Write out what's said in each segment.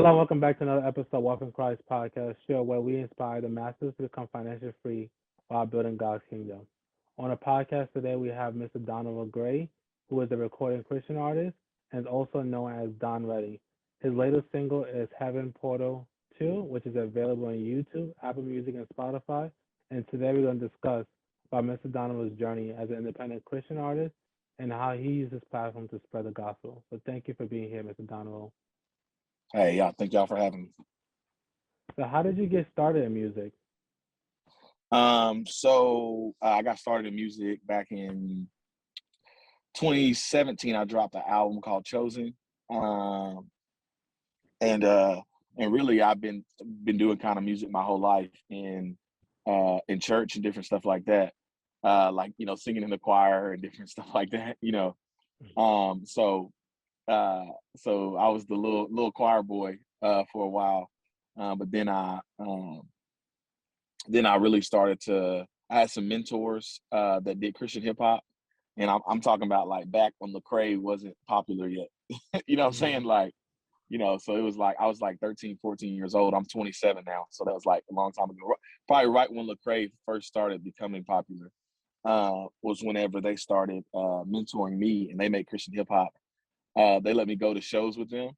Hello, welcome back to another episode of Walking Christ Podcast Show, where we inspire the masses to become financially free while building God's kingdom. On the podcast today, we have Mr. Donovan Gray, who is a recording Christian artist and is also known as Don Reddy. His latest single is Heaven Portal 2, which is available on YouTube, Apple Music, and Spotify. And today we're going to discuss about Mr. Donovan's journey as an independent Christian artist and how he uses his platform to spread the gospel. So thank you for being here, Mr. Donovan. Hey, yeah, thank y'all for having me. So how did you get started in music? I got started in music back in 2017. I dropped an album called Chosen. Um, and and really I've been doing kind of music my whole life in church and different stuff like that. Like, singing in the choir and different stuff like that. Um, so so I was the little choir boy for a while. But then I really started to. I had some mentors that did Christian hip hop, and I'm talking about like back when Lecrae wasn't popular yet. You know what I'm saying? Mm-hmm. Like, so it was like I was like 13, 14 years old. I'm 27 now, so that was like a long time ago. Probably right when Lecrae first started becoming popular. Was whenever they started mentoring me, and they made Christian hip hop. They let me go to shows with them,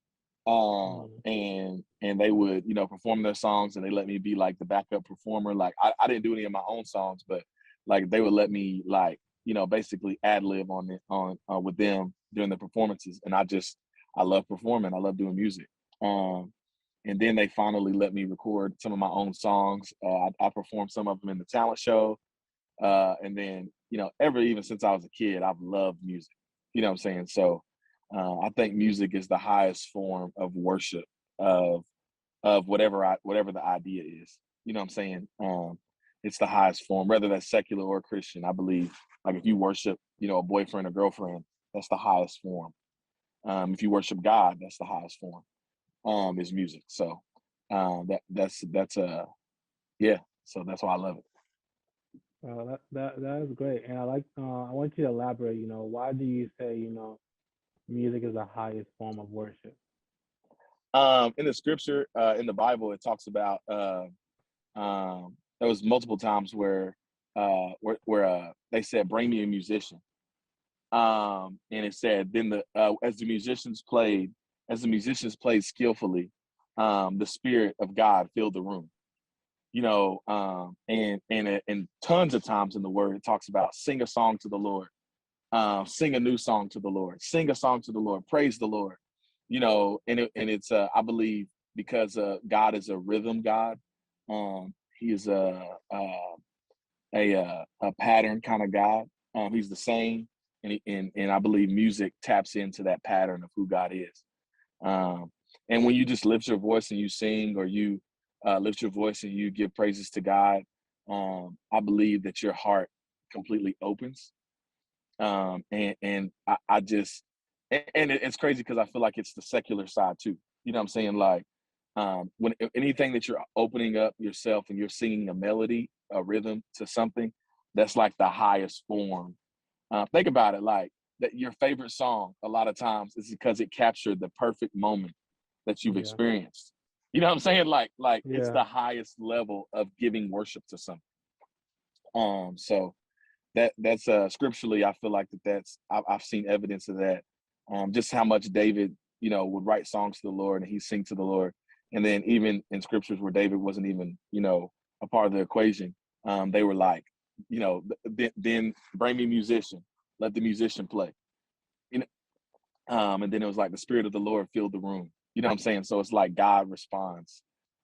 and they would perform their songs, and they let me be like the backup performer. Like I didn't do any of my own songs, but like they would let me like basically ad lib on it on with them during the performances, and I love performing. I love doing music. Um, and then they finally let me record some of my own songs. I performed some of them in the talent show, and then ever even since I was a kid, I've loved music. You know what I'm saying? So I think music is the highest form of worship of whatever the idea is. You know what I'm saying? It's the highest form, whether that's secular or Christian. I believe, like if you worship, a boyfriend or girlfriend, that's the highest form. If you worship God, that's the highest form. Is music. So that's yeah. So that's why I love it. That is great, and I like. I want you to elaborate. Why do you say music is the highest form of worship? In the scripture, in the Bible, it talks about there was multiple times where they said, "Bring me a musician," and it said, "Then as the musicians played skillfully, the Spirit of God filled the room." And tons of times in the Word, it talks about sing a song to the Lord, sing a new song to the Lord, sing a song to the Lord, praise the Lord. It's I believe because God is a rhythm God. He is a pattern kind of God. He's the same, and I believe music taps into that pattern of who God is. Um, and when you just lift your voice and you sing, or you lift your voice and you give praises to God, I believe that your heart completely opens. And I just it's crazy because I feel like it's the secular side too. You know what I'm saying? Like when anything that you're opening up yourself and you're singing a melody, a rhythm to something, that's like the highest form. Think about it, like that your favorite song a lot of times is because it captured the perfect moment that you've Yeah, experienced. You know what I'm saying? Like it's yeah, the highest level of giving worship to something. So that's scripturally, I feel like I've seen evidence of that. Just how much David would write songs to the Lord, and he sing to the Lord. And then even in scriptures where David wasn't even a part of the equation, they were like, then bring me a musician, let the musician play. you know and then it was like the Spirit of the Lord filled the room. You know what I'm saying? So it's like God responds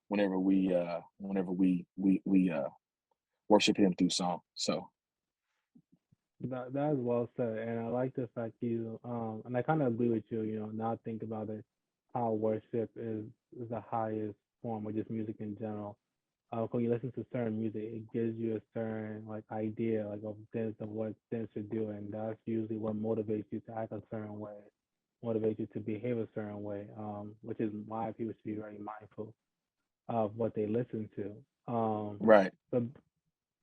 whenever we worship him through song. So that is well said, and I like the fact and I kind of agree with you. Now think about it, how worship is the highest form, or just music in general. When you listen to certain music, it gives you a certain like idea like of what things to do, and that's usually what motivates you to act a certain way, motivates you to behave a certain way. Which is why people should be very mindful of what they listen to. right. So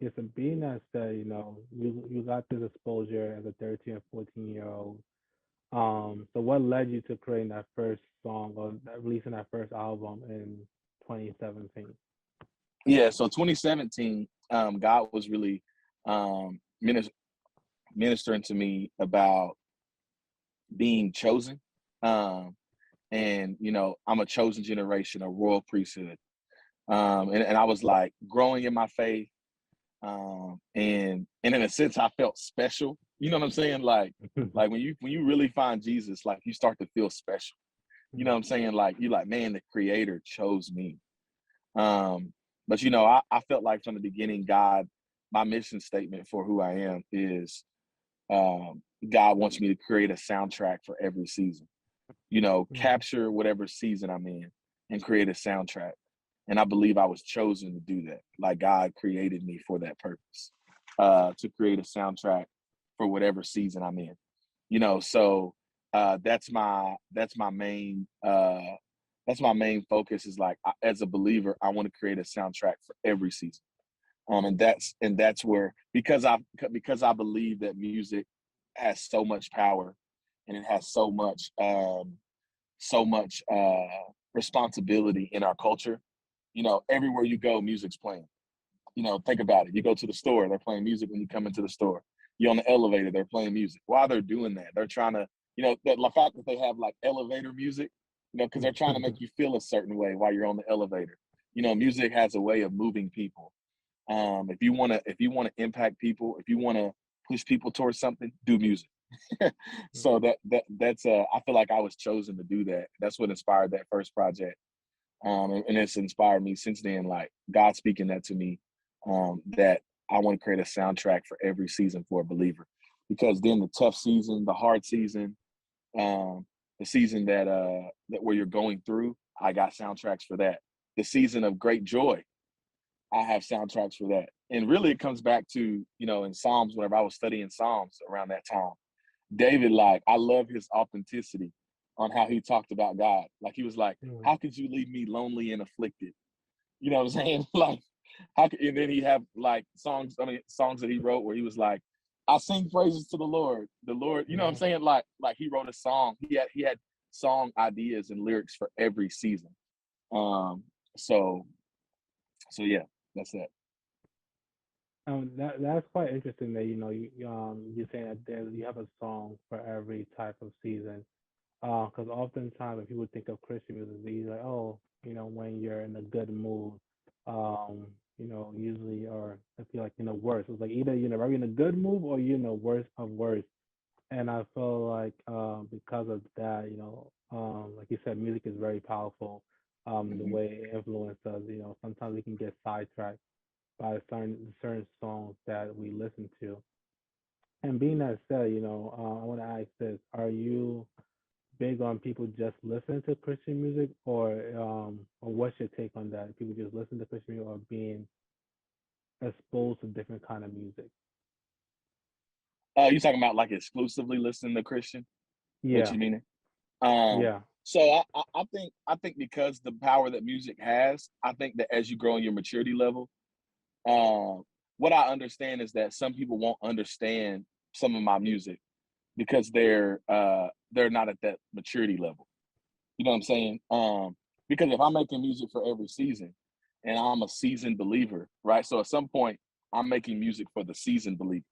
yes, and being that said, you got this exposure as a 13 or 14-year-old. So what led you to creating that first song or releasing that first album in 2017? Yeah, so 2017, God was really ministering to me about being chosen. Um, and I'm a chosen generation, a royal priesthood. And I was like growing in my faith. And in a sense, I felt special. You know what I'm saying? Like when you really find Jesus, like you start to feel special. You know what I'm saying? Like you like, man, the creator chose me. Um, but I felt like from the beginning, God, my mission statement for who I am is um, God wants me to create a soundtrack for every season. Mhm. Capture whatever season I'm in and create a soundtrack. And I believe I was chosen to do that. Like God created me for that purpose, to create a soundtrack for whatever season I'm in. So that's my main focus is like as a believer, I want to create a soundtrack for every season. And that's where because I believe that music has so much power and it has so much responsibility in our culture. Everywhere you go, music's playing. Think about it. You go to the store, they're playing music when you come into the store. You're on the elevator, they're playing music. While they're doing that, they're trying to, the fact that they have like elevator music, because they're trying to make you feel a certain way while you're on the elevator. Music has a way of moving people. If you want to impact people, if you want to push people towards something, do music. So that's I feel like I was chosen to do that. That's what inspired that first project. And it's inspired me since then, like God speaking that to me, that I want to create a soundtrack for every season for a believer. Because then the tough season, the hard season, um, the season that where you're going through, I got soundtracks for that. The season of great joy, I have soundtracks for that. And really it comes back to, in Psalms, whenever I was studying Psalms around that time, David, like, I love his authenticity on how he talked about God. Like, he was like, Mhm. how could you leave me lonely and afflicted? You know what I'm saying? Like, and then he have like songs that he wrote where he was like, I sing praises to the Lord, you know what I'm Mhm. saying? Like he wrote a song. He had song ideas and lyrics for every season. Um, so, so yeah, that's it. That's quite interesting that you're saying that you have a song for every type of season. Because oftentimes when people think of Christian music, they're like, oh, when you're in a good mood, usually, or I feel like worse. It's like either very in a good mood or worse of worse. And I feel like because of that, like you said, music is very powerful. The Hmm. way it influences us, sometimes we can get sidetracked by certain songs that we listen to. And being that said, I want to ask this: Are you big on people just listening to Christian music, or what's your take on that? People just listen to Christian music, or being exposed to different kind of music? You talking about like exclusively listening to Christian? What Yeah, you meaning? Um, yeah, so I think because the power that music has, I think that as you grow in your maturity level, um, what I understand is that some people won't understand some of my music because they're not at that maturity level. You know what I'm saying? Because if I'm making music for every season and I'm a seasoned believer, right? So at some point I'm making music for the seasoned believer.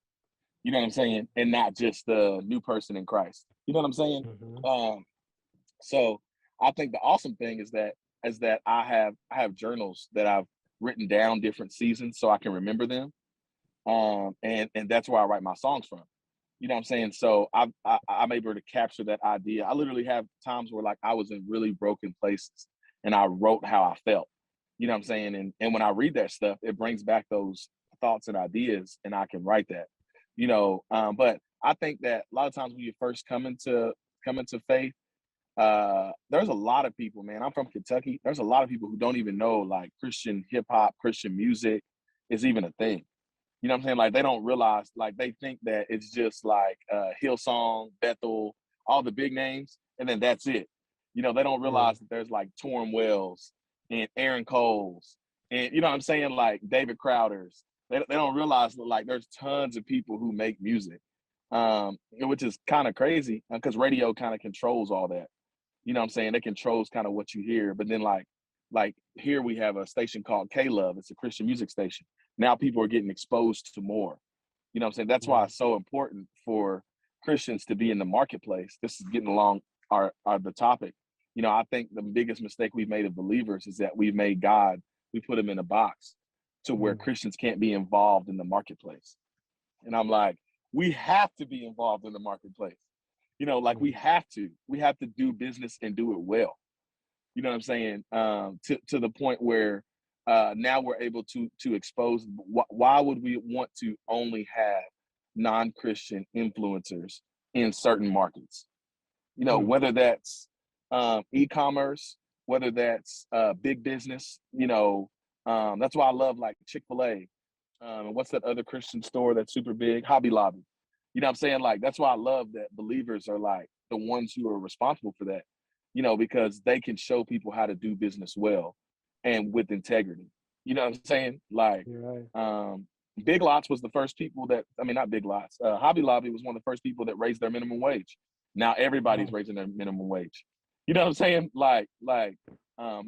You know what I'm saying? And not just the new person in Christ. You know what I'm saying? hmm Um, so I think the awesome thing is that I have journals that I've written down different seasons so I can remember them. And that's where I write my songs from. You know what I'm saying? So I'm able to capture that idea. I literally have times where like I was in really broken places and I wrote how I felt. You know what I'm saying? And when I read that stuff, it brings back those thoughts and ideas and I can write that. But I think that a lot of times when you first come into faith, there's a lot of people, man. I'm from Kentucky. There's a lot of people who don't even know like Christian hip hop, Christian music is even a thing. You know what I'm saying? Like they don't realize, like they think that it's just like Hillsong, Bethel, all the big names, and then that's it. They don't yeah, realize that there's like Torrin Wells and Aaron Coles and you know what I'm saying, like David Crowder's. They don't realize that like there's tons of people who make music. which is kind of crazy because radio kind of controls all that. You know what I'm saying? It controls kind of what you hear. But then like here we have a station called K Love. It's a Christian music station. Now people are getting exposed to more. You know what I'm saying? That's why Right. it's so important for Christians to be in the marketplace. This is getting along our the topic. You know, I think the biggest mistake we've made of believers is that we've made God, we put him in a box to where Mm. Christians can't be involved in the marketplace. And I'm like, we have to be involved in the marketplace. You know, like Mm. we have to do business and do it well. You know what I'm saying? To the point where now we're able to expose. Why would we want to only have non-Christian influencers in certain markets? You know, Mm. whether that's e-commerce, whether that's big business. You know, that's why I love like Chick-fil-A. And what's that other Christian store that's super big? Hobby Lobby. You know what I'm saying? Like that's why I love that believers are like the ones who are responsible for that, you know, because they can show people how to do business well and with integrity. You know what I'm saying? Like You're right. um Big Lots was the first people that, I mean, not Big Lots, Hobby Lobby was one of the first people that raised their minimum wage. Now everybody's Wow. raising their minimum wage. You know what I'm saying? I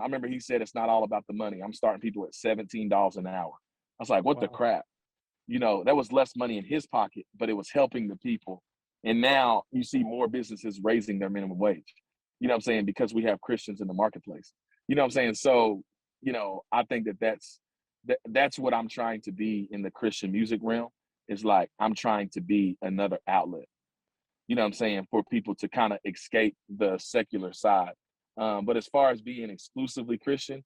remember he said it's not all about the money. I'm starting people at $17 an hour. I was like, what the Wow. crap? You know, that was less money in his pocket, but it was helping the people. And now you see more businesses raising their minimum wage. You know what I'm saying? Because we have Christians in the marketplace. You know what I'm saying? So, you know, I think that's what I'm trying to be in the Christian music realm. Is like I'm trying to be another outlet. You know what I'm saying, for people to kind of escape the secular side. But as far as being exclusively Christian,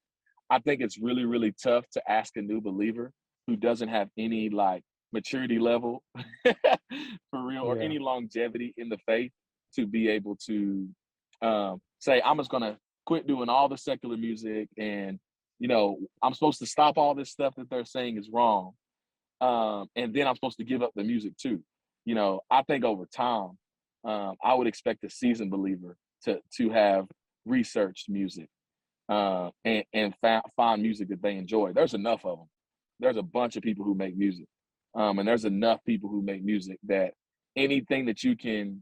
I think it's really, really tough to ask a new believer who doesn't have any like maturity level for real or Yeah. any longevity in the faith to be able to say, I'm just going to quit doing all the secular music and, you know, I'm supposed to stop all this stuff that they're saying is wrong. And then I'm supposed to give up the music too. You know, I think over time, I would expect a seasoned believer to have researched music and find music that they enjoy. There's enough of them. There's a bunch of people who make music, and there's enough people who make music that anything that you can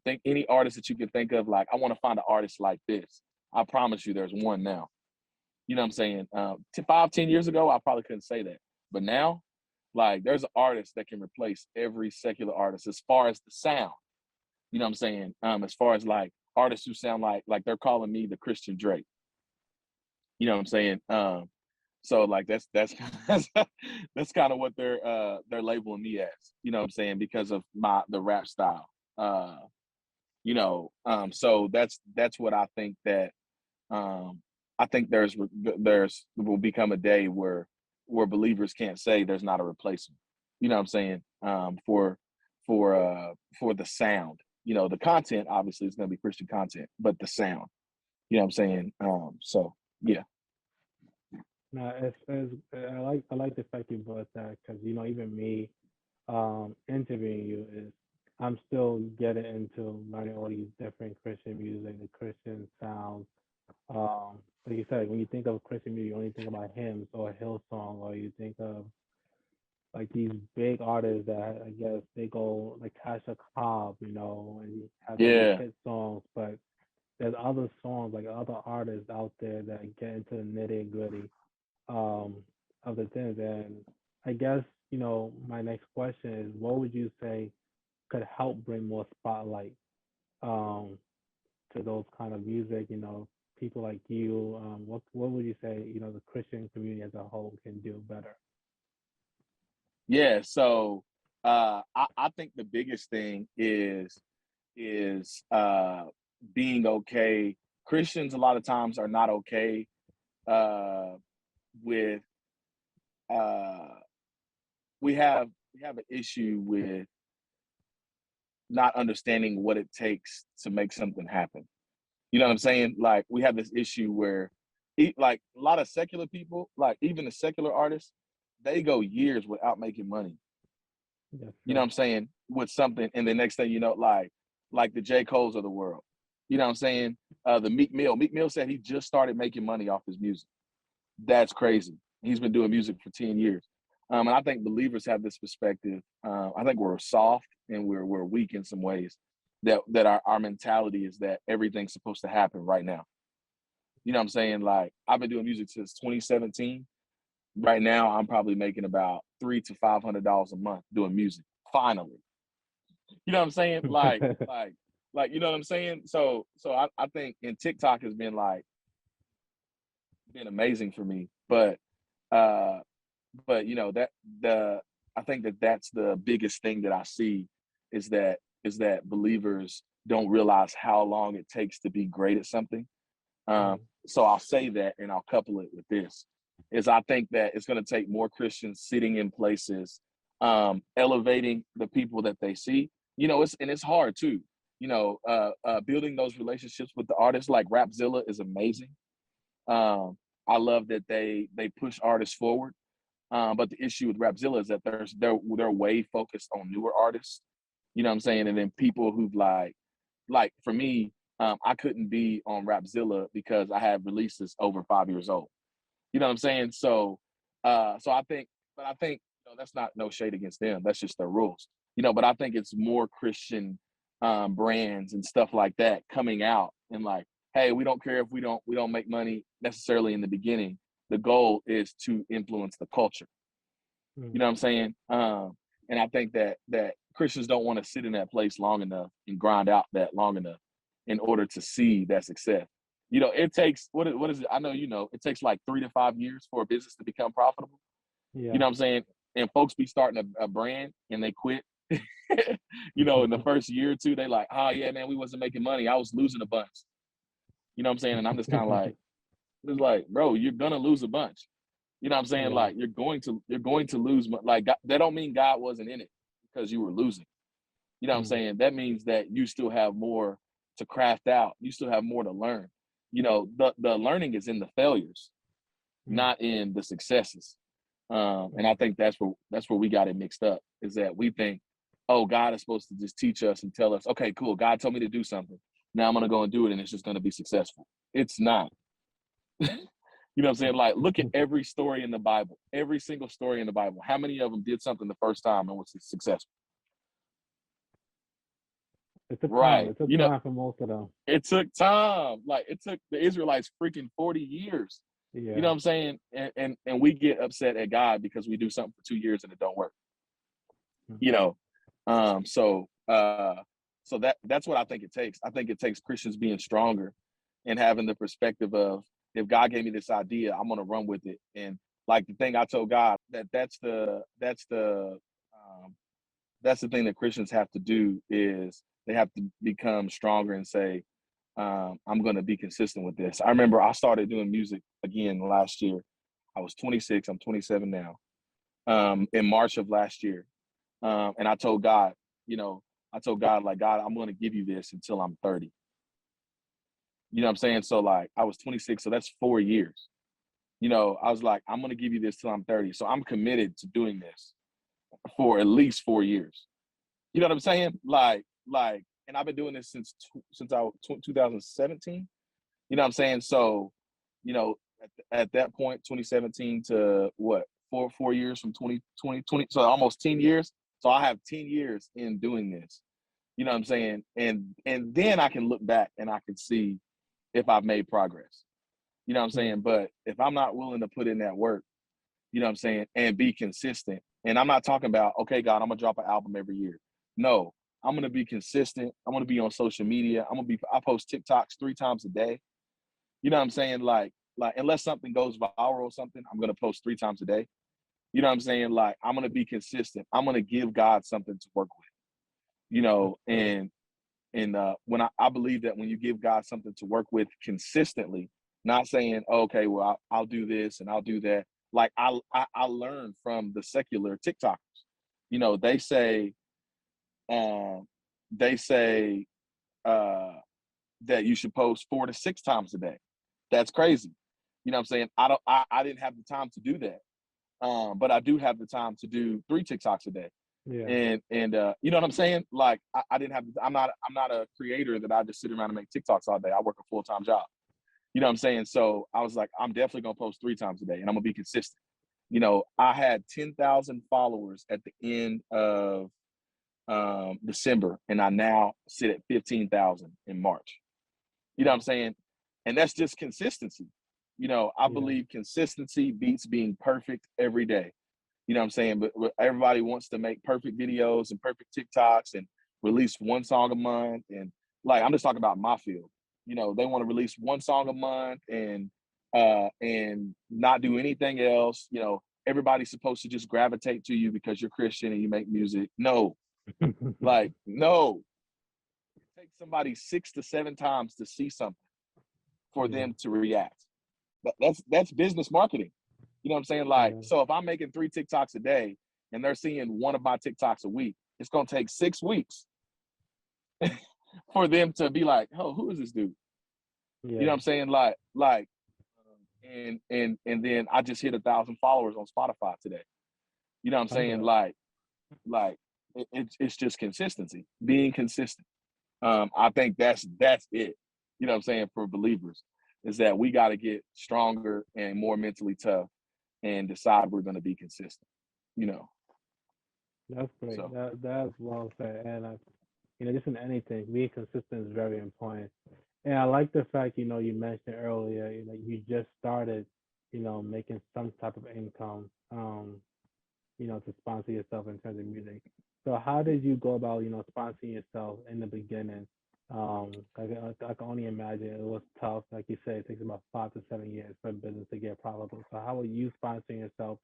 think, any artist that you can think of, like I want to find an artist like this. I promise you, there's one now. You know what I'm saying? 5, 10 years ago, I probably couldn't say that, but now, like, there's an artist that can replace every secular artist as far as the sound. You know what I'm saying? As far as like artists who sound like they're calling me the Christian Drake. You know what I'm saying? So like that's that's kind of what they're labeling me as. You know what I'm saying? Because of the rap style. Uh, so that's what I think that um, I think there's will become a day where believers can't say there's not a replacement. You know what I'm saying? For the sound. You know, the content obviously is going to be Christian content, but the sound. You know what I'm saying? So yeah, Now, it's I like the fact you brought that because even me interviewing you is I'm still getting into learning all these different Christian music, the Christian sounds. Like you said, when you think of Christian music, you only think about hymns or Hillsong, or you think of like these big artists that I guess they go like Cash a Cobb, and he has all these yeah, hit songs, but there's other songs like other artists out there that get into the nitty gritty um, of the things. And I guess my next question is, what would you say could help bring more spotlight um, to those kind of music? People like you. What would you say? The Christian community as a whole can do better. yeah. So I think the biggest thing is being okay. Christians a lot of times are not okay uh, with uh, we have an issue with not understanding what it takes to make something happen. You know what I'm saying? Like we have this issue where, like a lot of secular people, like even the secular artists, they go years without making money. That's You know what true. I'm saying? With something, and the next thing you know, like the J. Cole's of the world. You know what I'm saying? The Meek Mill. Meek Mill said he just started making money off his music. That's crazy. He's been doing music for 10 years. And I think believers have this perspective. I think we're soft and we're weak in some ways. That our mentality is that everything's supposed to happen right now. You know what I'm saying? Like I've been doing music since 2017. Right now, I'm probably making about $300 to $500 a month doing music. Finally, you know what I'm saying? Like, you know what I'm saying? So I think and TikTok has been amazing for me, uh, but you know that the I think that that's the biggest thing that I see is that believers don't realize how long it takes to be great at something. Um, Mm, so I'll say that and I'll couple it with this is I think that it's going to take more Christians sitting in places, elevating the people that they see. You know, it's hard too. You know, building those relationships with the artists like Rapzilla is amazing. Um, I love that they push artists forward. But the issue with Rapzilla is that they're way focused on newer artists. You know what I'm saying? And then people who've like for me, I couldn't be on Rapzilla because I had releases over 5 years old. You know what I'm saying? So I think that's not no shade against them. That's just their rules. You know, but I think it's more Christian brands and stuff like that coming out and like, hey, we don't care if we don't make money necessarily in the beginning. The goal is to influence the culture. You mm, know what I'm saying? And I think that Christians don't want to sit in that place long enough and grind out that long enough in order to see that success. You know, it takes what is it? I know you know it takes like 3 to 5 years for a business to become profitable. You yeah. know what I'm saying? And folks be starting a brand and they quit. You know, in the first year or two, they like, oh yeah, man, we wasn't making money. I was losing a bunch. You know what I'm saying? And I'm just kind of like, it's like, bro, you're gonna lose a bunch. You know what I'm saying? Yeah. Like you're going to lose. Like God, that don't mean God wasn't in it because you were losing. You know what I'm Mm, saying? That means that you still have more to craft out. You still have more to learn. You know, the learning is in the failures, mm, not in the successes. And mm, I think that's where we got it mixed up. Is that we think, oh, God is supposed to just teach us and tell us, okay, cool. God told me to do something. Now I'm gonna go and do it, and it's just gonna be successful. It's not. You know what I'm saying? Like, look at mm. every story in the Bible, every single story in the Bible. How many of them did something the first time and was successful? It took time. Right. It took You know, time for most of them. it took time. Like, it took the Israelites freaking 40 yees. You know Yeah. what I'm saying? And we get upset at God because we do something for 2 years and it don't work. Mm, You know, um, so uh, so that's what I think it takes. I think it takes Christians being stronger and having the perspective of if God gave me this idea, I'm gonna run with it. And like the thing I told God that um, that's the thing that Christians have to do is they have to become stronger and say, I'm gonna be consistent with this. I remember I started doing music again last year. I was 26. I'm 27 now. In March of last year, and I told God, you know, I told God, like, God, I'm going to give you this until I'm 30. You know what I'm saying? So, like, I was 26, so that's 4 years. You know, I was like, I'm going to give you this till I'm 30. So I'm committed to doing this for at least 4 years. You know what I'm saying? And I've been doing this since 2017. You know what I'm saying? So, you know, at that point, 2017 to what, 4 years from 2020, so almost 10 years. So I have 10 years in doing this. You know what I'm saying? And then I can look back and I can see if I've made progress. You know what I'm mm, saying? But if I'm not willing to put in that work, you know what I'm saying, and be consistent. And I'm not talking about, okay, God, I'm gonna drop an album every year. No, I'm gonna be consistent. I'm gonna be on social media. I post TikToks 3 times a day. You know what I'm saying? Like unless something goes viral or something, I'm gonna post 3 times a day. You know what I'm saying? Like I'm gonna be consistent. I'm gonna give God something to work with. You that's know, true. and when I believe that when you give God something to work with consistently, not saying, oh, okay, well I'll do this and I'll do that. Like I learned from the secular TikTokers. You know, um, they say uh, that you should post 4 to 6 times a day. That's crazy. You know what I'm saying? I didn't have the time to do that. But I do have the time to do 3 TikToks a day. Yeah. And you know what I'm saying? Like I didn't have I'm not a creator that I just sit around and make TikToks all day. I work a full-time job. You know what I'm saying? So I was like, I'm definitely gonna post 3 times a day and I'm gonna be consistent. I had 10,000 followers at the end of December, and I now sit at 15,000 in March. You know what I'm saying? And that's just consistency. I Yeah. believe consistency beats being perfect every day. You know what I'm saying? But everybody wants to make perfect videos and perfect TikToks and release one song a month. And like, I'm just talking about my field. They want to release one song a month and not do anything else. Everybody's supposed to just gravitate to you because you're Christian and you make music. No, like, no. It takes somebody 6 to 7 times to see something for Yeah. them to react. That's business marketing. You know what I'm saying? Like, Yeah. so if I'm making 3 TikToks a day and they're seeing one of my TikToks a week, it's gonna take 6 weeks for them to be like, "Oh, who is this dude?" You know Yeah. what I'm saying? Like, and then I just hit 1,000 followers on Spotify today. You know what I'm saying? Congrats. Like it's just consistency, being consistent. I think that's it. You know what I'm saying, for believers, is that we got to get stronger and more mentally tough and decide we're going to be consistent. You know, That's great. so That's well said. And just in anything, being consistent is very important. And I like the fact, you mentioned earlier, you just started, making some type of income, to sponsor yourself in terms of music. So how did you go about, sponsoring yourself in the beginning? I can only imagine it was tough. Like you said, it takes about 5 to 7 years for a business to get profitable. So how were you sponsoring yourself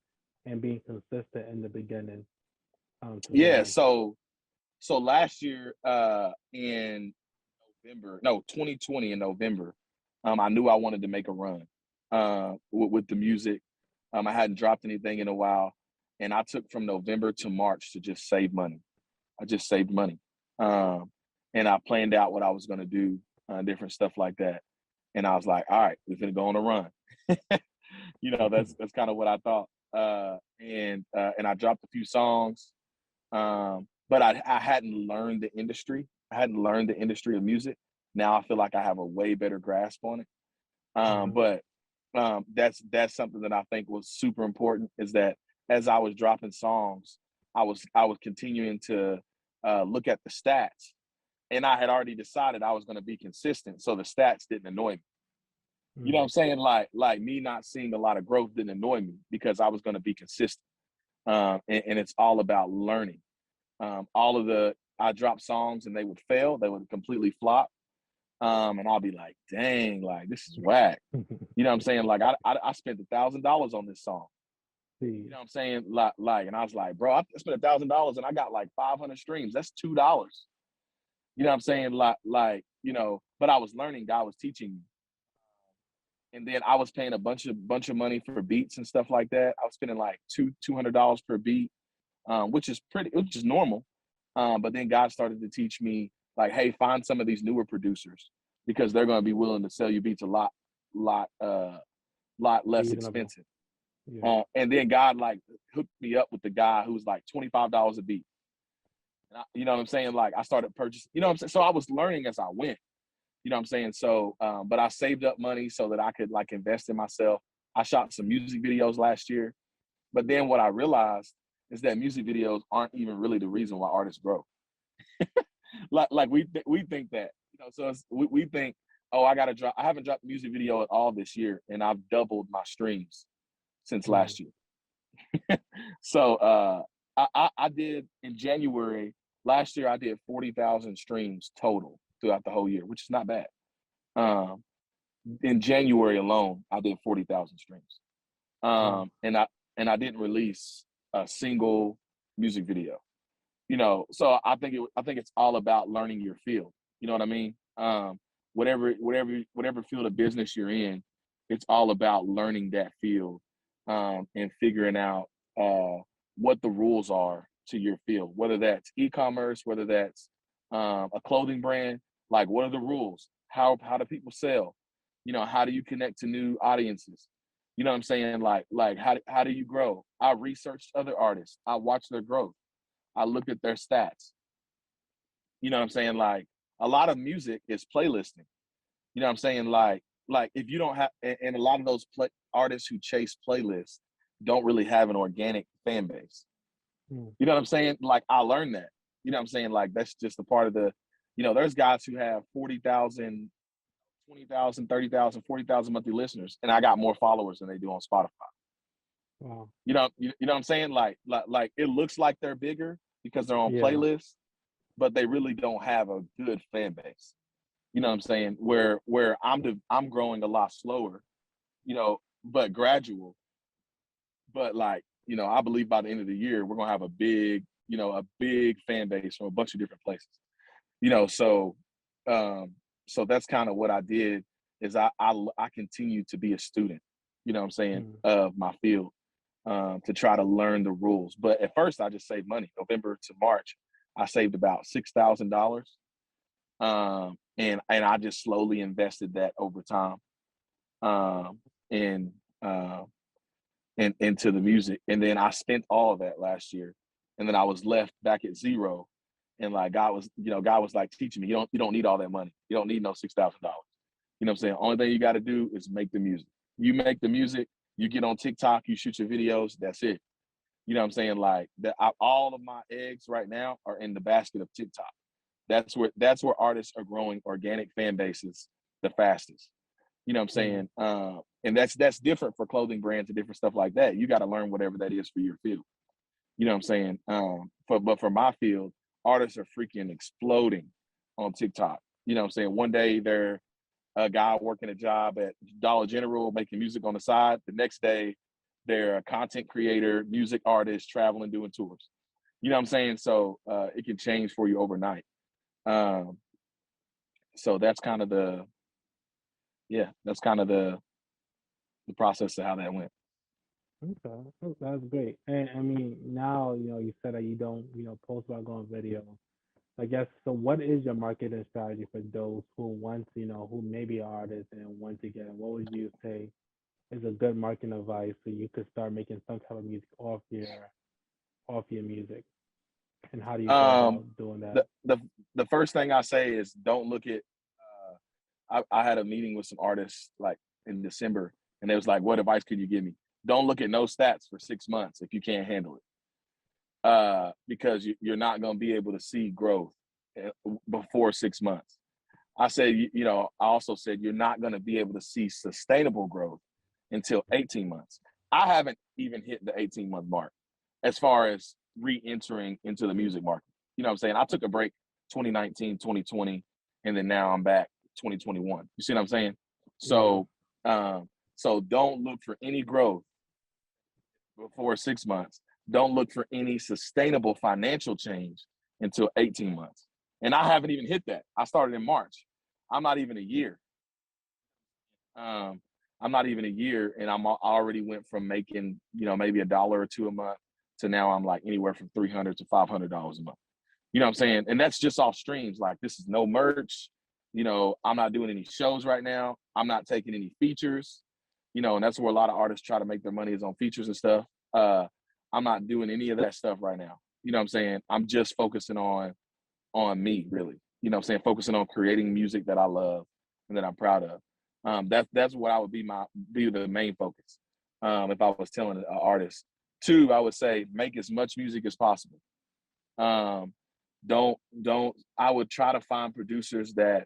and being consistent in the beginning, to yeah. start? So last year, in November, no, 2020 in November, I knew I wanted to make a run with the music. I hadn't dropped anything in a while, and I took from November to March to just save money. I just saved money, um, and I planned out what I was going to do, different stuff like that. And I was like, all right, we're gonna go on a run. That's kind of what I thought. And I dropped a few songs, but I hadn't learned the industry. I hadn't learned the industry of music. Now I feel like I have a way better grasp on it. Hmm. But that's something that I think was super important, is that as I was dropping songs, I was continuing to look at the stats, and I had already decided I was going to be consistent, so the stats didn't annoy me. You know what Hmm. I'm saying? Like me not seeing a lot of growth didn't annoy me because I was going to be consistent. And it's all about learning. All of the I drop songs and they would fail, they would completely flop. And I'll be like, dang, like this is whack. You know what I'm saying? Like I spent $1,000 on this song. You See. know what I'm saying? And I was like, bro, I spent $1,000 and I got like 500 streams. That's $2. You know what I'm saying? But I was learning. God was teaching me, and then I was paying a bunch of money for beats and stuff like that. I was spending like $200 per beat, which is normal. But then God started to teach me, like, hey, find some of these newer producers because they're going to be willing to sell you beats a lot, lot less Reasonable. expensive. Yeah. And then God like hooked me up with the guy who was like $25 a beat. You know what I'm saying? Like I started purchasing. You know what I'm saying? So I was learning as I went. You know what I'm saying? So, but I saved up money so that I could like invest in myself. I shot some music videos last year, but then what I realized is that music videos aren't even really the reason why artists grow. Like we think that, so we think, oh, I haven't dropped a music video at all this year, and I've doubled my streams since Mm. last year. So I did in January last year. I did 40,000 streams total throughout the whole year, which is not bad. Um, in January alone, I did 40,000 streams. Wow. And I didn't release a single music video. So I think it's all about learning your field. You know what I mean? Whatever field of business you're in, it's all about learning that field, and figuring out what the rules are to your field. Whether that's e-commerce, whether that's a clothing brand, like what are the rules? How do people sell? How do you connect to new audiences? You know what I'm saying? Like how do you grow? I researched other artists. I watched their growth. I looked at their stats. You know what I'm saying? Like a lot of music is playlisting. You know what I'm saying? Like if you don't have, and a lot of those artists who chase playlists, don't really have an organic fan base. Mm. You know what I'm saying? Like I learned that. You know what I'm saying? Like that's just a part of the, there's guys who have 40,000, 20,000, 30,000, 40,000 monthly listeners, and I got more followers than they do on Spotify. Wow. You know what I'm saying? Like it looks like they're bigger because they're on Yeah. playlists, but they really don't have a good fan base. You know what I'm saying? Where I'm growing a lot slower, but gradual. But like, I believe by the end of the year we're gonna have a big fan base from a bunch of different places. You know, so so that's kind of what I did is I continue to be a student, what I'm saying, Mm. of my field, to try to learn the rules. But at first I just saved money. November to March, I saved about $6,000. And I just slowly invested that over time, um in into the music. And then I spent all of that last year. And then I was left back at zero. And like God was like teaching me, you don't need all that money. You don't need no $6,000. You know what I'm saying? Only thing you got to do is make the music. You make the music, you get on TikTok, you shoot your videos, that's it. You know what I'm saying? Like all of my eggs right now are in the basket of TikTok. That's where artists are growing organic fan bases the fastest. You know what I'm Mm. saying? And that's different for clothing brands and different stuff like that. You got to learn whatever that is for your field. You know what I'm saying? But for my field, artists are freaking exploding on TikTok. You know what I'm saying? One day they're a guy working a job at Dollar General making music on the side. The next day they're a content creator, music artist, traveling, doing tours. You know what I'm saying? So it can change for you overnight. Um, so that's kind of the process of how that went. Okay, that's great. And I mean, now you said that you don't post about going video. I guess so. What is your marketing strategy for those who want who may be artists and want to get in? What would you say is a good marketing advice so you could start making some type of music off your music? And how do you go Um, about doing that? the first thing I say is don't look at. I had a meeting with some artists like in December, and they was like, "What advice could you give me?" Don't look at no stats for 6 months if you can't handle it, because you're not going to be able to see growth before 6 months. I said, I also said you're not going to be able to see sustainable growth until 18 months. I haven't even hit the 18-month mark as far as re-entering into the music market. You know what I'm saying? I took a break 2019, 2020, and then now I'm back 2021. You see what I'm saying? Yeah. So, so don't look for any growth before 6 months. Don't look for any sustainable financial change until 18 months. And I haven't even hit that. I started in March. I'm not even a year. Um, I'm not even a year, and I already went from making, maybe $1 or two a month to now I'm like anywhere from $300 to $500 a month. You know what I'm saying? And that's just off streams. Like this is no merch. I'm not doing any shows right now. I'm not taking any features. And that's where a lot of artists try to make their money is on features and stuff. Uh, I'm not doing any of that stuff right now. You know what I'm saying? I'm just focusing on me, really. You know what I'm saying? Focusing on creating music that I love and that I'm proud of. That's what I would be the main focus. If I was telling an artist. Two, I would say make as much music as possible. Um, don't I would try to find producers that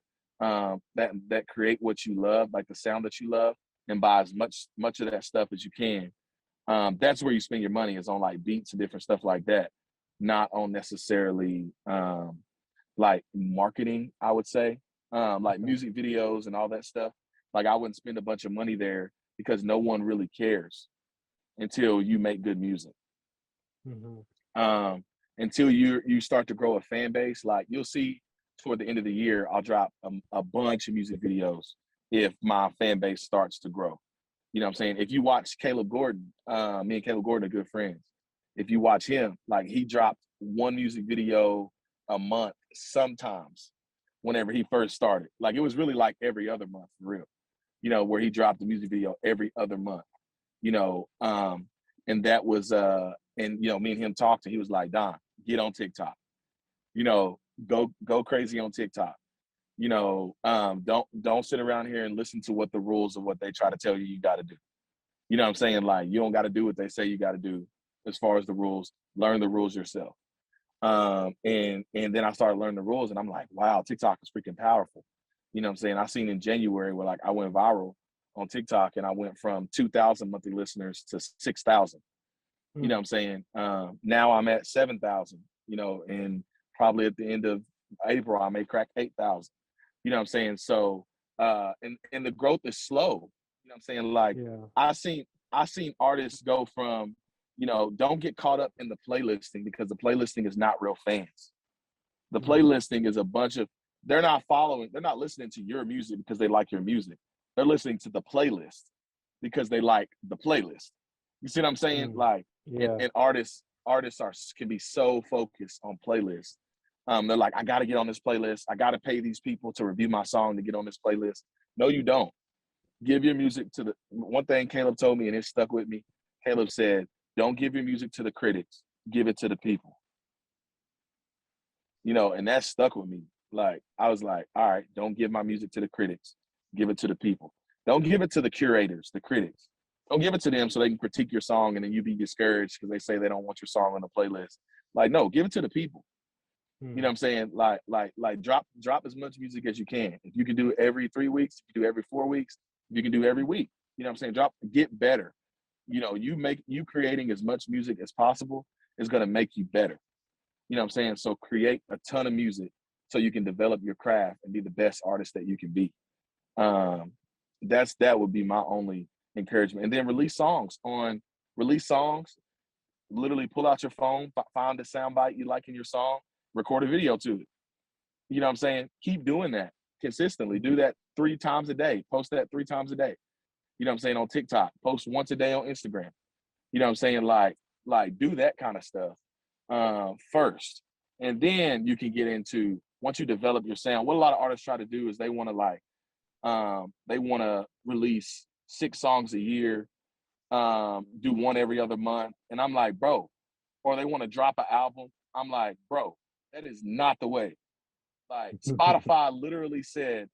create what you love, like the sound that you love, and buy as much of that stuff as you can. That's where you spend your money is on like beats and different stuff like that, not on necessarily like marketing, I would say. Like Okay. music videos and all that stuff. Like I wouldn't spend a bunch of money there because no one really cares until you make good music. Hmm. Um, until you start to grow a fan base, like you'll see toward the end of the year, I'll drop a bunch of music videos if my fan base starts to grow. You know what I'm saying? If you watch Caleb Gordon, me and Caleb Gordon are good friends. If you watch him, like he dropped one music video a month sometimes whenever he first started. Like it was really like every other month for real, where he dropped a music video every other month, you know, and that was, and, me and him talked and he was like, Don, get on TikTok, you know, go crazy on TikTok. Don't sit around here and listen to what the rules of what they try to tell you got to do. You know what I'm saying? Like, you don't got to do what they say you got to do as far as the rules. Learn the rules yourself. And then I started learning the rules, and I'm like, wow, TikTok is freaking powerful. You know what I'm saying? I seen in January where like I went viral on TikTok, and I went from 2,000 monthly listeners to 6,000. You know what Mm. I'm saying? Now I'm at 7,000. You know, and probably at the end of April I may crack 8,000. You know what I'm saying? So and the growth is slow. You know what I'm saying? Like Yeah. I seen I seen artists go from, don't get caught up in the playlisting, because the playlisting is not real fans. The Mm. playlisting is a bunch of, they're not listening to your music because they like your music. They're listening to the playlist because they like the playlist. You see what I'm saying? Mm. Like, and, Yeah. and artists can be so focused on playlists. They're like, I got to get on this playlist. I got to pay these people to review my song to get on this playlist. No, you don't. Give your music to the one thing Caleb told me, and it stuck with me. Caleb said, don't give your music to the critics, give it to the people. And that stuck with me. Like, I was like, all right, don't give my music to the critics, give it to the people. Don't give it to the curators, the critics. Don't give it to them so they can critique your song and then you be discouraged because they say they don't want your song on the playlist. Like, no, give it to the people. You know Mm. what I'm saying? Like drop as much music as you can. If you can do it every 3 weeks, if you do every 4 weeks, if you can do every week. You know what I'm saying? Get better. You creating as much music as possible is gonna make you better. You know what I'm saying? So create a ton of music so you can develop your craft and be the best artist that you can be. Um, that would be my only encouragement. And then release songs, literally pull out your phone, find a soundbite you like in your song, record a video to it. You know what I'm saying? Keep doing that consistently. Do that 3 times a day. Post that 3 times a day. You know what I'm saying? On TikTok, post once a day on Instagram. You know what I'm saying? Like do that kind of stuff first. And then you can get into, once you develop your sound, what a lot of artists try to do is they want to release 6 songs a year, do one every other month. And I'm like, bro, or they want to drop an album. I'm like, bro, that is not the way. Like Spotify literally said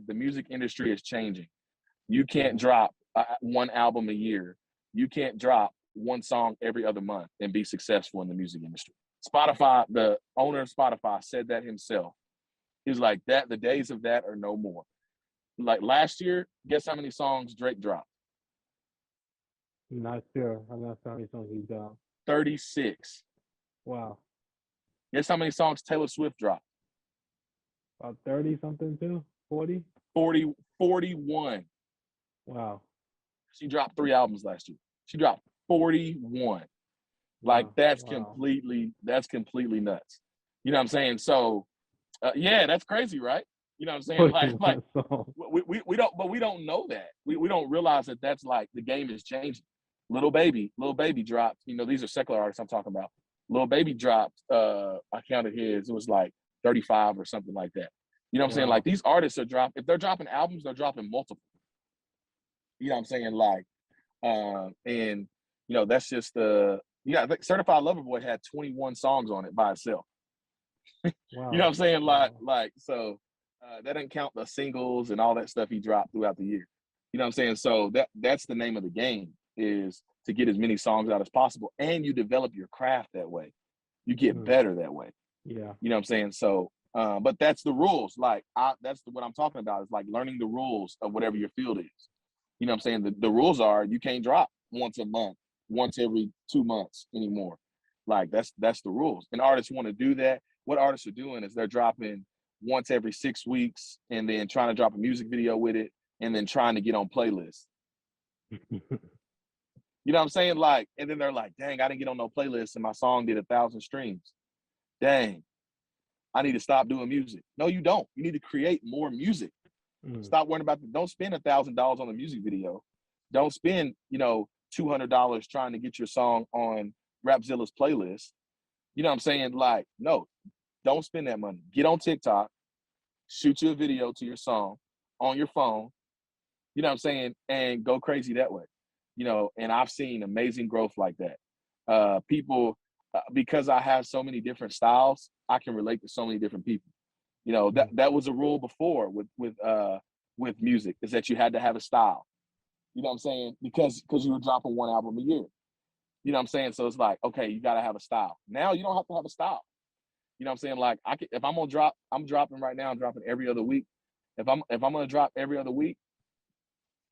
the music industry is changing. You can't Yeah. drop one album a year. You can't drop one song every other month and be successful in the music industry. Spotify, the owner of Spotify, said that himself. He was like, that the days of that are no more. Like last year, guess how many songs Drake dropped? Not sure. I'm not sure how many songs he's done. 36. Wow. Guess how many songs Taylor Swift dropped? About 30 something too? 40? 40, 41. Wow. She dropped 3 albums last year. She dropped 41. Like Wow. that's Wow. completely nuts. You know what I'm saying? So yeah, that's crazy, right? You know what I'm saying? Like 41 songs. we don't know that. We don't realize that that's like the game is changing. Little Baby dropped. These are secular artists I'm talking about. Little Baby dropped. I counted his. It was like 35 or something like that. You know what I'm saying? Like Wow. these artists are dropping. If they're dropping albums, they're dropping multiple. You know what I'm saying? Like, and that's just I think Certified Lover Boy had 21 songs on it by itself. You know what Wow. I'm saying? Wow. So that doesn't count the singles and all that stuff he dropped throughout the year. You know what I'm saying? So that's the name of the game, is to get as many songs out as possible, and you develop your craft that way. You get Mm. better that way. Yeah. You know what I'm saying? So, but that's the rules. Like, what I'm talking about is like learning the rules of whatever your field is. You know what I'm saying? The rules are you can't drop once a month, once every 2 months anymore. Like that's the rules. And artists want to do that. What artists are doing is they're dropping once every 6 weeks and then trying to drop a music video with it and then trying to get on playlists. You know what I'm saying? Like, and then they're like, dang, I didn't get on no playlist and my song did 1,000 streams. Dang, I need to stop doing music. No, you don't. You need to create more music. Mm. Stop worrying about don't spend $1,000 on a music video. Don't spend, $200 trying to get your song on Rapzilla's playlist. You know what I'm saying? Like, no, don't spend that money. Get on TikTok, shoot you a video to your song on your phone, you know what I'm saying, and go crazy that way. And I've seen amazing growth like that. People, because I have so many different styles, I can relate to so many different people. That Mm. that was a rule before with music, is that you had to have a style. You know what I'm saying? Because you were dropping one album a year. You know what I'm saying? So it's like, okay, you gotta have a style. Now you don't have to have a style. You know what I'm saying? Like I can, if I'm gonna drop, I'm dropping right now. I'm dropping every other week. If I'm gonna drop every other week,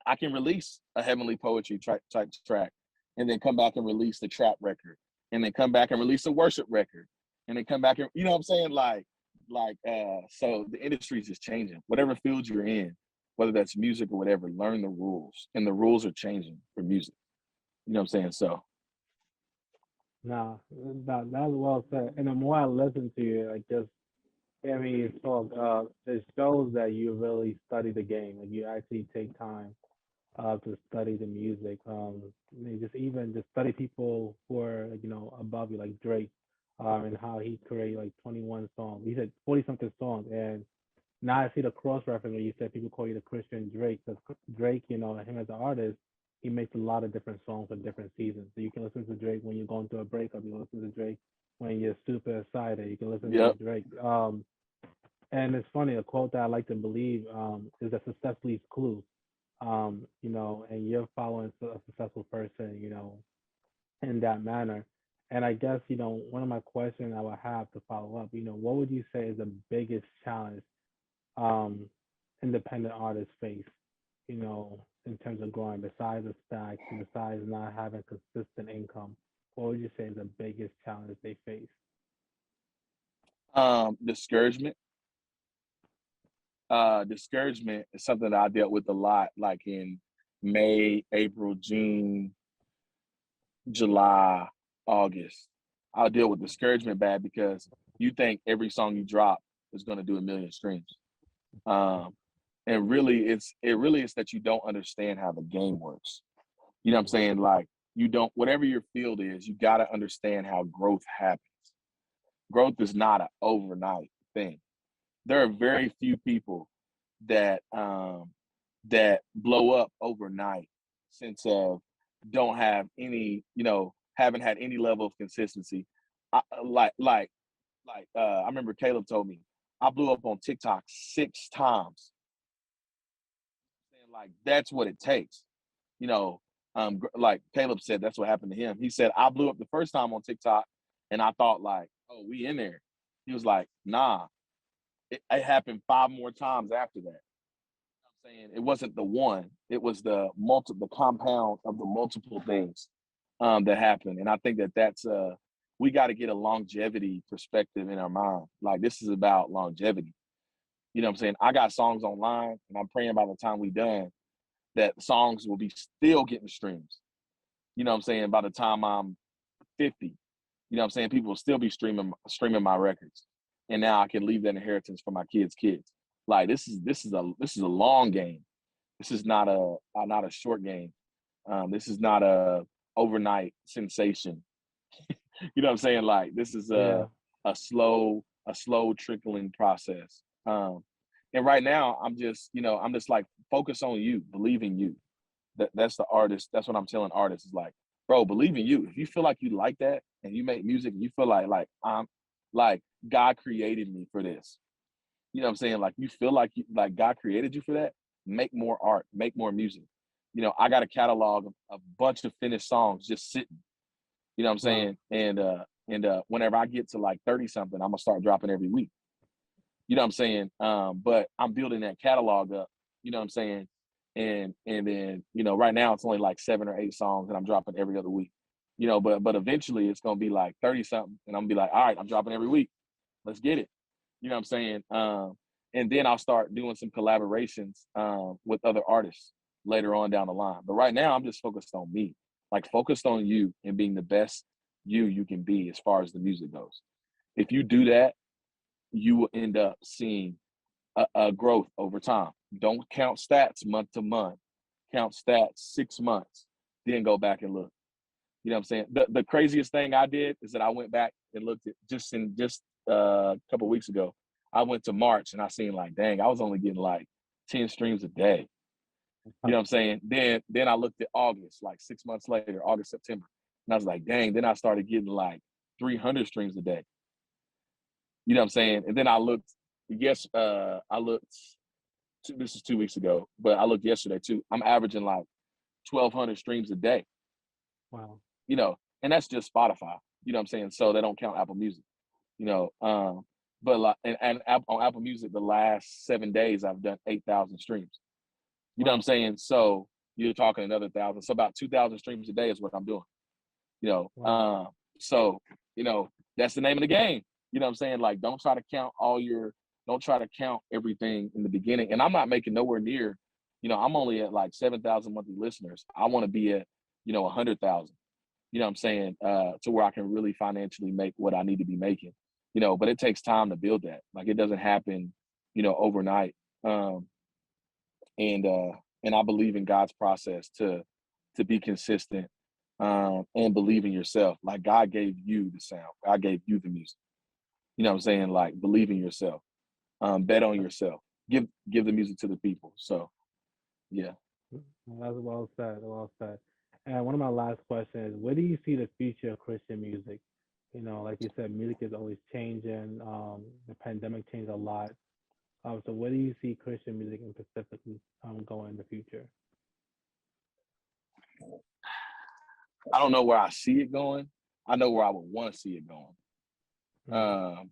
I can release a heavenly poetry type track, and then come back and release the trap record, and then come back and release a worship record, and then come back and you know what I'm saying? So the industry is just changing. Whatever field you're in, whether that's music or whatever, learn the rules, and the rules are changing for music. You know what I'm saying? So Nah, that's well said. And the more I listen to you, like just hear me talk, it shows that you really study the game. Like you actually take time to study the music. You just even just study people who are like, above you, like Drake, and how he created like 21 songs. He said 40 something songs, and now I see the cross reference where you said people call you the Christian Drake because Drake, him as an artist, he makes a lot of different songs for different seasons. So you can listen to Drake when you're going through a breakup. You can listen to Drake when you're super excited. You can listen to yep. Drake. And it's funny, a quote that I like to believe is that success leaves clues. And you're following a successful person, in that manner. And I guess, one of my questions I would have to follow up, what would you say is the biggest challenge um, independent artists face, in terms of growing, besides the stacks and besides not having consistent income? What would you say is the biggest challenge they face? Discouragement. Discouragement is something that I dealt with a lot, like in May, April, June, July, August. I'll deal with discouragement bad because you think every song you drop is going to do a million streams. Um, and really it really is that you don't understand how the game works. You know what I'm saying? Like you don't whatever your field is, you got to understand how growth happens. Growth is not an overnight thing. There are very few people that that blow up overnight since don't have any, haven't had any level of consistency. I, I remember Caleb told me I blew up on TikTok 6 times. And like that's what it takes. You know, like Caleb said, that's what happened to him. He said I blew up the first time on TikTok, and I thought like, oh, we in there. He was like, nah, it happened 5 more times after that. I'm saying it wasn't the one; it was the compound of the multiple things that happened. And I think that's we got to get a longevity perspective in our mind. Like this is about longevity. You know what I'm saying? I got songs online, and I'm praying by the time we done that songs will be still getting streams. You know what I'm saying? By the time I'm 50, you know what I'm saying? People will still be streaming my records. And now I can leave that inheritance for my kids' kids. Like this is a long game. This is not a short game. This is not a overnight sensation. You know what I'm saying? Like this is Yeah. a slow trickling process. And right now I'm just like focus on you, believe in you. That's the artist. That's what I'm telling artists is like, bro, believe in you. If you feel like you like that and you make music and you feel like I'm like God created me for this. You know what I'm saying? Like you feel like God created you for that, make more art, make more music. I got a catalog of a bunch of finished songs just sitting. You know what I'm Wow. saying? And whenever I get to like 30 something, I'm gonna start dropping every week. You know what I'm saying? But I'm building that catalog up, you know what I'm saying? And then, right now it's only like 7 or 8 songs and I'm dropping every other week. But eventually it's gonna be like 30 something and I'm gonna be like, all right, I'm dropping every week. Let's get it. You know what I'm saying? And then I'll start doing some collaborations with other artists later on down the line. But right now I'm just focused on me, like focused on you and being the best you can be as far as the music goes. If you do that, you will end up seeing a growth over time. Don't count stats month to month. Count stats 6 months, then go back and look. You know what I'm saying? The craziest thing I did is that I went back and looked at just a couple of weeks ago. I went to March and I seen like, dang, I was only getting like 10 streams a day. You know what I'm saying? Then I looked at August, like 6 months later, August, September, and I was like, dang. Then I started getting like 300 streams a day. You know what I'm saying? And then I looked. Yes, I looked. This is 2 weeks ago, but I looked yesterday too. I'm averaging like 1,200 streams a day, Wow. and that's just Spotify. You know what I'm saying? So they don't count Apple Music. You know, but like, on Apple Music, the last 7 days I've done 8,000 streams. You know what I'm Wow. saying? So you're talking another thousand. So about 2,000 streams a day is what I'm doing. You know, Wow. so that's the name of the game. You know what I'm saying? Like, don't try to count everything in the beginning. And I'm not making nowhere near. I'm only at like 7,000 monthly listeners. I want to be at 100,000. You know what I'm saying? To where I can really financially make what I need to be making. But it takes time to build that. Like, it doesn't happen, overnight. And I believe in God's process to be consistent, and believe in yourself. Like, God gave you the sound. God gave you the music. You know what I'm saying? Like, believe in yourself. Bet on yourself. Give the music to the people. So yeah. That's well said. Well said. And one of my last questions is, where do you see the future of Christian music? Like you said, music is always changing. The pandemic changed a lot. So where do you see Christian music and specifically going in the future? I don't know where I see it going. I know where I would want to see it going. Mm. Um,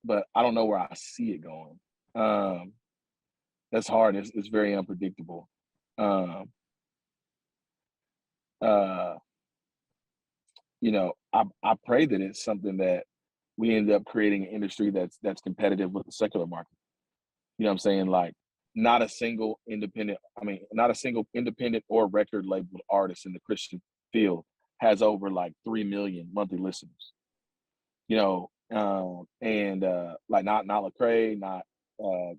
but I don't know where I see it going. Um, that's hard. It's very unpredictable. Um, uh, I pray that it's something that we end up creating an industry that's competitive with the secular market. You know what I'm saying? Like, not a single independent or record labeled artist in the Christian field has over like 3 million monthly listeners. And like, not Lecrae, not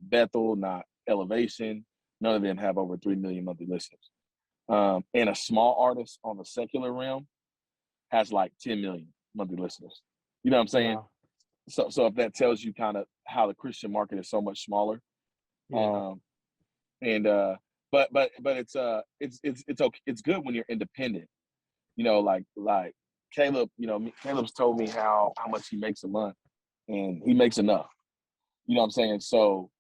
Bethel, not Elevation. None of them have over 3 million monthly listeners. And a small artist on the secular realm has like 10 million monthly listeners. You know what I'm saying? Wow. So if that tells you kind of how the Christian market is so much smaller. Yeah. um, and but it's okay. It's good when you're independent. Like Caleb. Caleb's told me how much he makes a month, and he makes enough. You know what I'm saying? So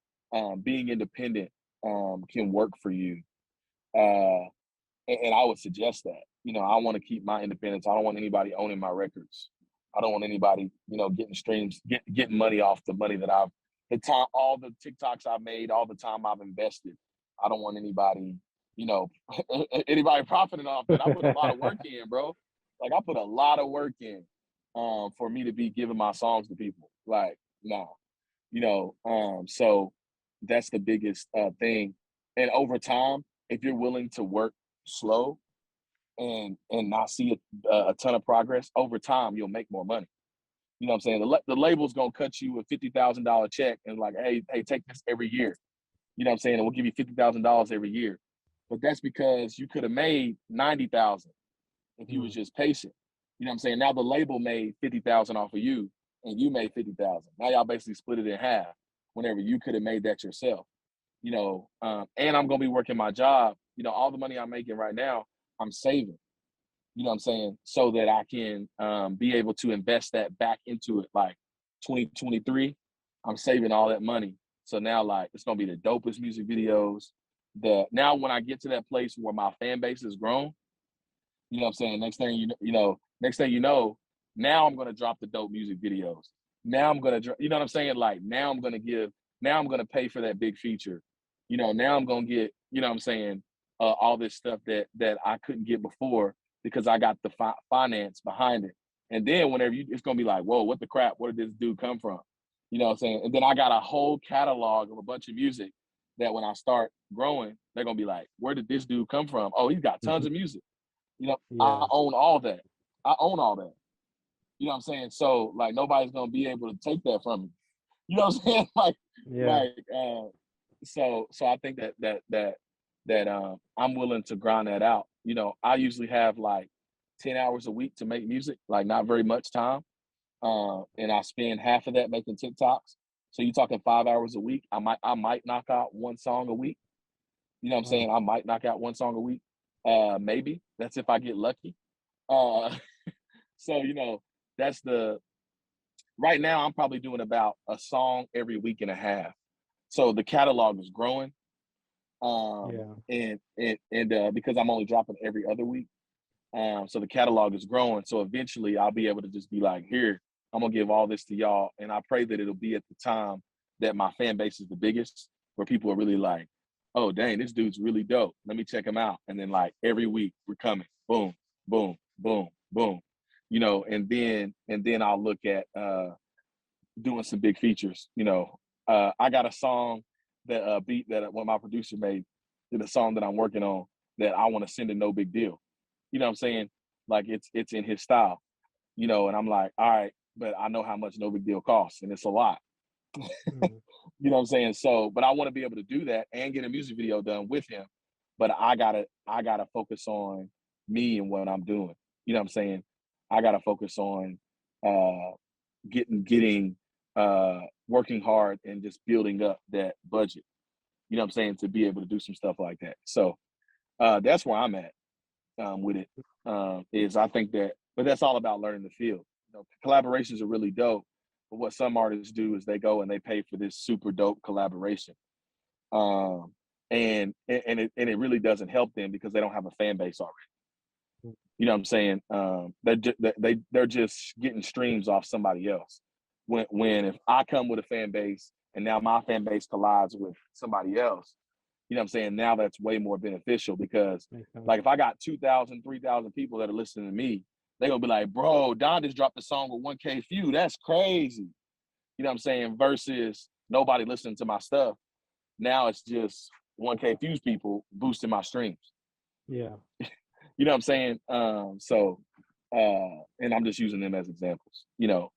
being independent can work for you. Uh, and I would suggest that. I want to keep my independence. I don't want anybody owning my records. I don't want anybody, getting streams, getting money off the money that all the TikToks I've made, all the time I've invested. I don't want anybody, you know, anybody profiting off that. I put a lot of work in, bro. Like, I put a lot of work in, for me to be giving my songs to people. Like, no, so that's the biggest thing. And over time, if you're willing to work slow and not see a ton of progress, over time you'll make more money. You know what I'm saying? The label's gonna cut you a $50,000 check and like, hey, take this every year. You know what I'm saying? And we'll give you $50,000 every year. But that's because you could have made 90,000 if you was Mm. just patient. You know what I'm saying? Now the label made 50,000 off of you, and you made 50,000. Now y'all basically split it in half. Whenever you could have made that yourself. And I'm gonna be working my job. All the money I'm making right now, I'm saving. You know what I'm saying? So that I can be able to invest that back into it. Like 2023, I'm saving all that money. So now, like, it's gonna be the dopest music videos. Now when I get to that place where my fan base is grown, you know what I'm saying? Next thing you know, now I'm gonna drop the dope music videos. Now I'm gonna, you know what I'm saying? Like, now I'm gonna pay for that big feature. Now I'm gonna get, you know what I'm saying, all this stuff that I couldn't get before because I got the finance behind it. And then whenever it's gonna be like, whoa, what the crap? Where did this dude come from? You know what I'm saying? And then I got a whole catalog of a bunch of music that when I start growing, they're gonna be like, where did this dude come from? Oh, he's got tons of music. I Yeah. own all that. I own all that. You know what I'm saying? So, like, nobody's gonna be able to take that from me. You know what I'm saying? Yeah. Like, so I think that I'm willing to grind that out. I usually have like 10 hours a week to make music, like, not very much time. And I spend half of that making TikToks. So you're talking 5 hours a week. I might knock out one song a week. You know what I'm Wow. saying? I might knock out one song a week. Maybe. That's if I get lucky. Uh, so that's the right now. I'm probably doing about a song every week and a half. So the catalog is growing. Yeah. And because I'm only dropping every other week, so the catalog is growing. So eventually I'll be able to just be like, here, I'm gonna give all this to y'all. And I pray that it'll be at the time that my fan base is the biggest, where people are really like, oh dang, this dude's really dope. Let me check him out. And then like every week we're coming, boom, boom, boom, boom. And then I'll look at doing some big features. I got a song that beat that when my producer made, did a song that I'm working on that I want to send to No Big Deal. You know what I'm saying? Like it's in his style, and I'm like, all right, but I know how much No Big Deal costs, and it's a lot. Mm, You know what I'm saying? So, but I want to be able to do that and get a music video done with him. But I gotta focus on me and what I'm doing. You know what I'm saying? I gotta focus on uh getting working hard and just building up that budget. You know what I'm saying? To be able to do some stuff like that. So that's where I'm at with it. Is I think that, but that's all about learning the field. Collaborations are really dope. But what some artists do is they go and they pay for this super dope collaboration, um, and it really doesn't help them because they don't have a fan base already. mm, You know what I'm saying? They're just getting streams off somebody else. When if I come with a fan base and now my fan base collides with somebody else, you know what I'm saying? Now that's way more beneficial because makes sense. like if I got 2,000, 3,000 people that are listening to me, they're gonna be like, bro, Don just dropped a song with 1K view. That's crazy. You know what I'm saying? Versus nobody listening to my stuff. Now it's just 1K views people boosting my streams. Yeah. You know what I'm saying? And I'm just using them as examples.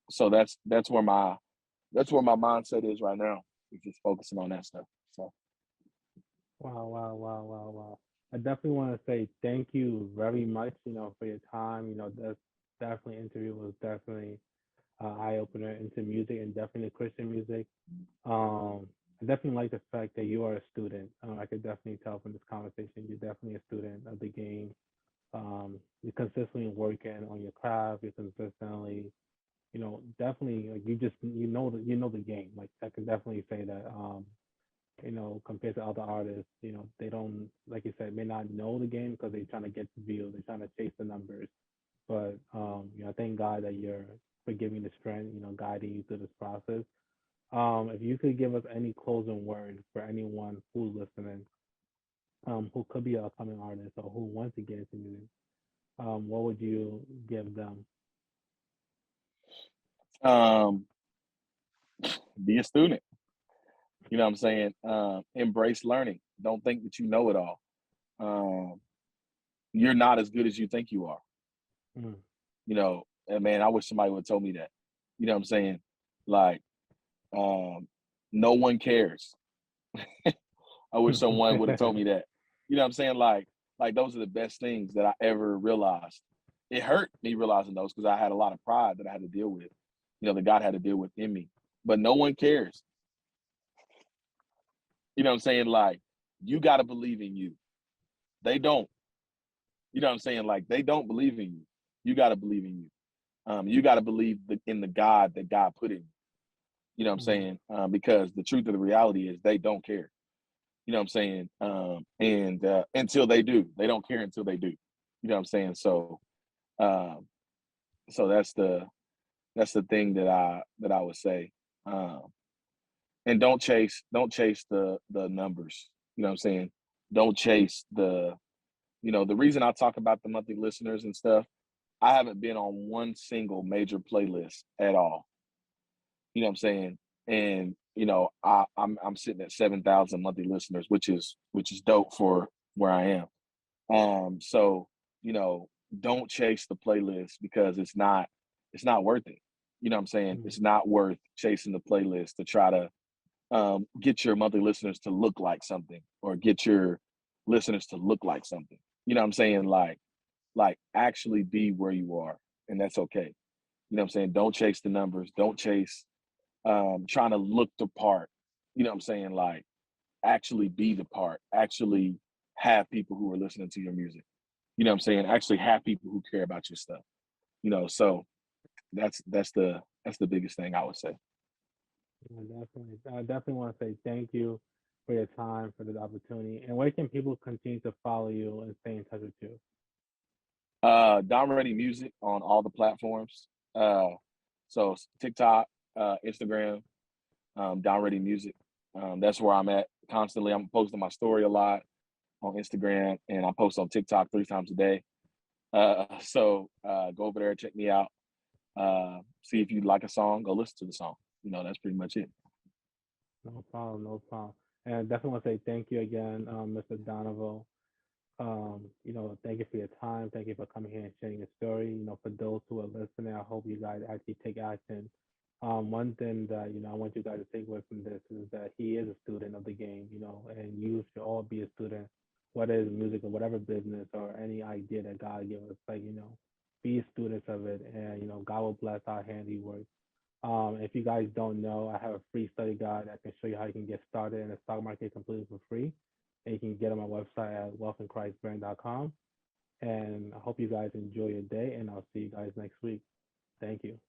So that's where my mindset is right now. Is just focusing on that stuff. So Wow, wow, wow, wow, wow. I definitely want to say thank you very much, for your time. That's definitely interview was definitely eye opener into music and definitely Christian music. I definitely like the fact that you are a student. I could definitely tell from this conversation you're definitely a student of the game. You're consistently working on your craft. You're consistently, definitely like you know the game. Like I can definitely say that. Compared to other artists, they don't, like you said, may not know the game because they're trying to get the views, they're trying to chase the numbers. But thank God that you're for giving the strength, guiding you through this process. If you could give us any closing word for anyone who's listening, who could be an upcoming artist or who wants to get into music, what would you give them? um, be a student. You know what I'm saying? Embrace learning. Don't think that you know it all. Um, you're not as good as you think you are. Mm, And man, I wish somebody would have told me that. You know what I'm saying? Like, um, no one cares. I wish someone would have told me that. You know what I'm saying? Like those are the best things that I ever realized. It hurt me realizing those because I had a lot of pride that I had to deal with. That God had to deal with in me. But no one cares. You know what I'm saying? Like, you got to believe in you. They don't. You know what I'm saying? Like, they don't believe in you. You got to believe in you. You got to believe in the God that God put in you. You know what I'm mm, saying? Because the truth of the reality is they don't care. You know what I'm saying? And until they do, they don't care until they do. You know what I'm saying? Um, so that's the thing that I would say. Um, and don't chase the numbers. You know what I'm saying? Don't chase the reason I talk about the monthly listeners and stuff. I haven't been on one single major playlist at all. You know what I'm saying? And I'm sitting at 7,000 monthly listeners, which is dope for where I am. So you know, don't chase the playlist because it's not worth it. You know what I'm saying? mm, It's not worth chasing the playlist to try to get your monthly listeners to look like something or get your listeners to look like something. You know what I'm saying? Like actually be where you are, and that's okay. You know what I'm saying? Don't chase the numbers. Don't chase trying to look the part. You know what I'm saying? Like actually be the part. Actually have people who are listening to your music. You know what I'm saying? Actually have people who care about your stuff. So that's the biggest thing I would say. yeah, definitely. I definitely want to say thank you for your time, for this opportunity. And where can people continue to follow you and stay in touch with you? Don Ready Music on all the platforms. Uh, so TikTok, Instagram, Don Ready Music. That's where I'm at constantly. I'm posting my story a lot on Instagram, and I post on TikTok 3 times a day. So go over there, check me out. See if you like a song, go listen to the song. That's pretty much it. No problem, no problem. And I definitely want to say thank you again, Mr. Donovan. Thank you for your time. Thank you for coming here and sharing your story. For those who are listening, I hope you guys actually take action. One thing that, I want you guys to take away from this is that he is a student of the game, and you should all be a student, whether it's music or whatever business or any idea that God gives us, like, be students of it, and, God will bless our handiwork. If you guys don't know, I have a free study guide that can show you how you can get started in the stock market completely for free. And you can get on my website at wealthinchristbrand.com. And I hope you guys enjoy your day, and I'll see you guys next week. Thank you.